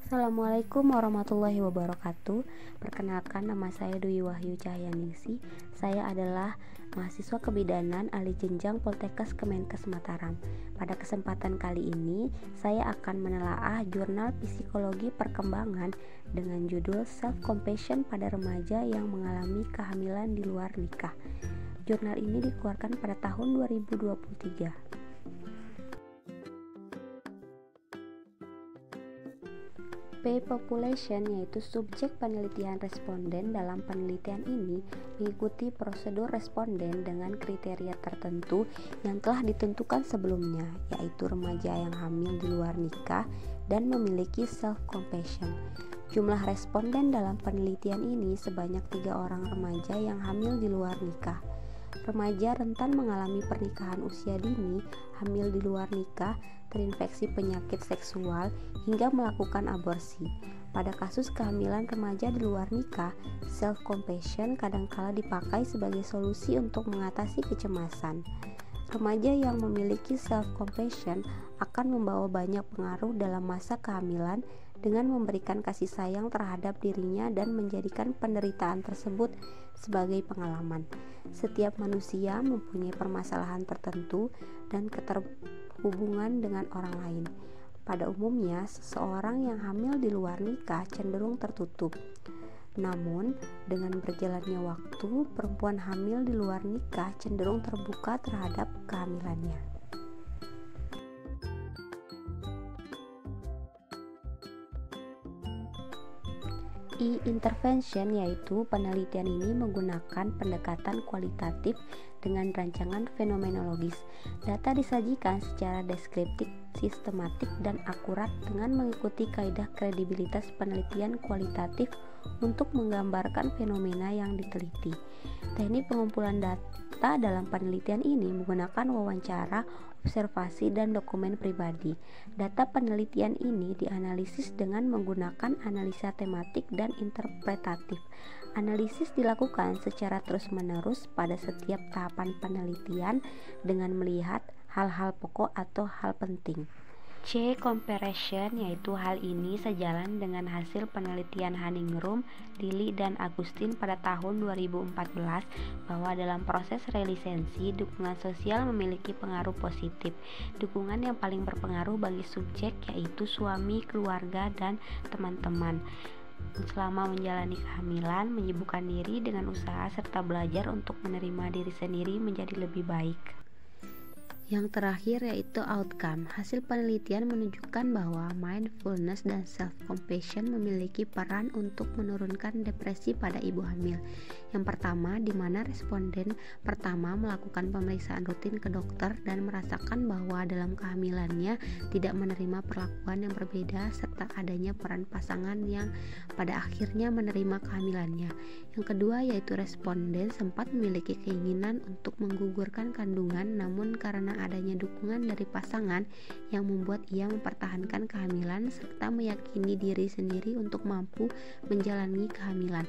Assalamualaikum warahmatullahi wabarakatuh. Perkenalkan, nama saya Dwi Wahyu Cahyaningsih. Saya adalah mahasiswa kebidanan ahli jenjang Poltekkes Kemenkes Mataram. Pada kesempatan kali ini, saya akan menelaah jurnal psikologi perkembangan dengan judul Self Compassion pada remaja yang mengalami kehamilan di luar nikah. Jurnal ini dikeluarkan pada tahun 2023. Population yaitu subjek penelitian responden. Dalam penelitian ini mengikuti prosedur responden dengan kriteria tertentu yang telah ditentukan sebelumnya, yaitu remaja yang hamil di luar nikah dan memiliki self-compassion. Jumlah responden dalam penelitian ini sebanyak 3 orang remaja yang hamil di luar nikah. Remaja rentan mengalami pernikahan usia dini, hamil di luar nikah, terinfeksi penyakit seksual, hingga melakukan aborsi. Pada kasus kehamilan remaja di luar nikah, self-compassion kadangkala dipakai sebagai solusi untuk mengatasi kecemasan. Remaja yang memiliki self-compassion akan membawa banyak pengaruh dalam masa kehamilan dengan memberikan kasih sayang terhadap dirinya dan menjadikan penderitaan tersebut sebagai pengalaman. Setiap manusia mempunyai permasalahan tertentu dan keterhubungan dengan orang lain. Pada umumnya, seseorang yang hamil di luar nikah cenderung tertutup. Namun, dengan berjalannya waktu, perempuan hamil di luar nikah cenderung terbuka terhadap kehamilannya. Intervention yaitu penelitian ini menggunakan pendekatan kualitatif dengan rancangan fenomenologis. Data disajikan secara deskriptif, sistematik, dan akurat dengan mengikuti kaidah kredibilitas penelitian kualitatif untuk menggambarkan fenomena yang diteliti. Teknik pengumpulan data dalam penelitian ini menggunakan wawancara, observasi, dan dokumen pribadi. Data penelitian ini dianalisis dengan menggunakan analisa tematik dan interpretatif. Analisis dilakukan secara terus-menerus pada setiap tahapan penelitian dengan melihat hal-hal pokok atau hal penting. Comparison yaitu hal ini sejalan dengan hasil penelitian Haningrum, Lili, dan Agustin pada tahun 2014 bahwa dalam proses relisensi, dukungan sosial memiliki pengaruh positif. Dukungan yang paling berpengaruh bagi subjek yaitu suami, keluarga, dan teman-teman. Selama menjalani kehamilan, menyibukkan diri dengan usaha serta belajar untuk menerima diri sendiri menjadi lebih baik. Yang terakhir yaitu outcome. Hasil penelitian menunjukkan bahwa mindfulness dan self-compassion memiliki peran untuk menurunkan depresi pada ibu hamil. Yang pertama, di mana responden pertama melakukan pemeriksaan rutin ke dokter dan merasakan bahwa dalam kehamilannya tidak menerima perlakuan yang berbeda serta adanya peran pasangan yang pada akhirnya menerima kehamilannya. Yang kedua yaitu responden sempat memiliki keinginan untuk menggugurkan kandungan, namun karena adanya dukungan dari pasangan yang membuat ia mempertahankan kehamilan serta meyakini diri sendiri untuk mampu menjalani kehamilan.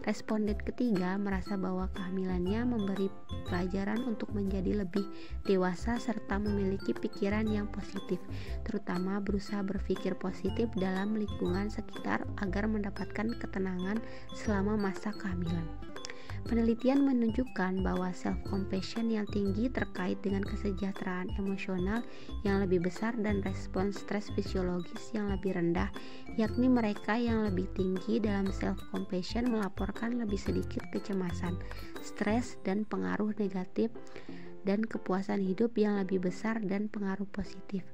Responden ketiga merasa bahwa kehamilannya memberi pelajaran untuk menjadi lebih dewasa serta memiliki pikiran yang positif, terutama berusaha berpikir positif dalam lingkungan sekitar agar mendapatkan ketenangan selama masa kehamilan. Penelitian menunjukkan bahwa self-compassion yang tinggi terkait dengan kesejahteraan emosional yang lebih besar dan respons stres fisiologis yang lebih rendah, yakni mereka yang lebih tinggi dalam self-compassion melaporkan lebih sedikit kecemasan, stres, dan pengaruh negatif, dan kepuasan hidup yang lebih besar dan pengaruh positif.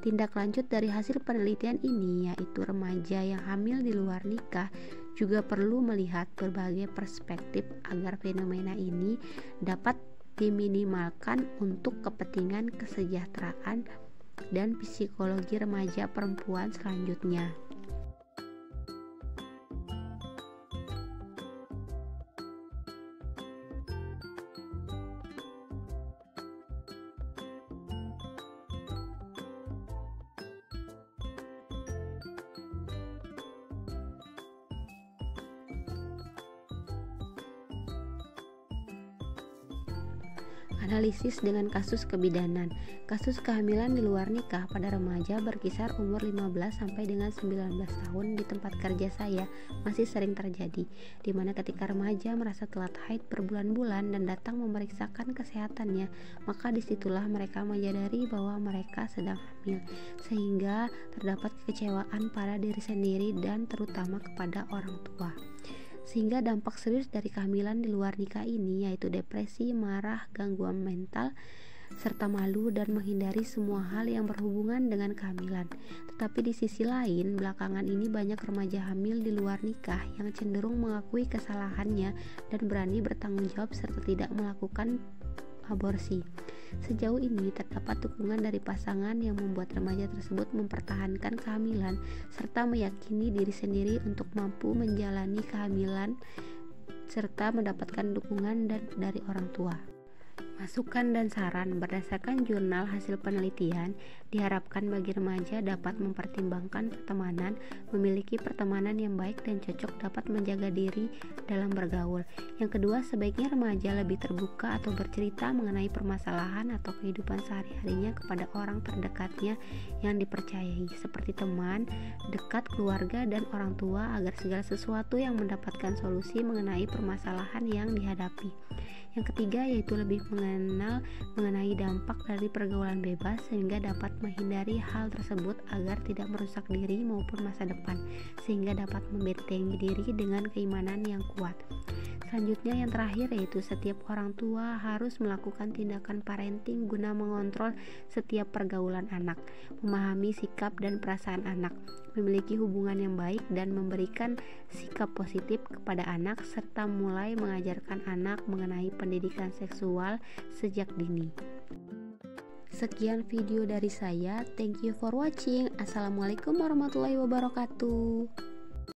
Tindak lanjut dari hasil penelitian ini yaitu remaja yang hamil di luar nikah juga perlu melihat berbagai perspektif agar fenomena ini dapat diminimalkan untuk kepentingan kesejahteraan dan psikologi remaja perempuan selanjutnya. Analisis dengan kasus kebidanan. Kasus kehamilan di luar nikah pada remaja berkisar umur 15 sampai dengan 19 tahun di tempat kerja saya masih sering terjadi, di mana ketika remaja merasa telat haid berbulan-bulan dan datang memeriksakan kesehatannya, maka disitulah mereka menyadari bahwa mereka sedang hamil, sehingga terdapat kekecewaan pada diri sendiri dan terutama kepada orang tua. Sehingga dampak serius dari kehamilan di luar nikah ini yaitu depresi, marah, gangguan mental, serta malu dan menghindari semua hal yang berhubungan dengan kehamilan. Tetapi di sisi lain, belakangan ini banyak remaja hamil di luar nikah yang cenderung mengakui kesalahannya dan berani bertanggung jawab serta tidak melakukan aborsi. Sejauh ini terdapat dukungan dari pasangan yang membuat remaja tersebut mempertahankan kehamilan serta meyakini diri sendiri untuk mampu menjalani kehamilan serta mendapatkan dukungan dari orang tua. Masukan dan saran berdasarkan jurnal hasil penelitian, diharapkan bagi remaja dapat mempertimbangkan pertemanan, memiliki pertemanan yang baik dan cocok dapat menjaga diri dalam bergaul. Yang kedua, sebaiknya remaja lebih terbuka atau bercerita mengenai permasalahan atau kehidupan sehari-harinya kepada orang terdekatnya yang dipercayai, seperti teman, dekat, keluarga, dan orang tua agar segala sesuatu yang mendapatkan solusi mengenai permasalahan yang dihadapi. Yang ketiga yaitu lebih mengenal mengenai dampak dari pergaulan bebas sehingga dapat menghindari hal tersebut agar tidak merusak diri maupun masa depan, sehingga dapat membentengi diri dengan keimanan yang kuat. Selanjutnya yang terakhir yaitu setiap orang tua harus melakukan tindakan parenting guna mengontrol setiap pergaulan anak, memahami sikap dan perasaan anak, memiliki hubungan yang baik dan memberikan sikap positif kepada anak serta mulai mengajarkan anak mengenai pendidikan seksual sejak dini. Sekian video dari saya. Thank you for watching. Assalamualaikum warahmatullahi wabarakatuh.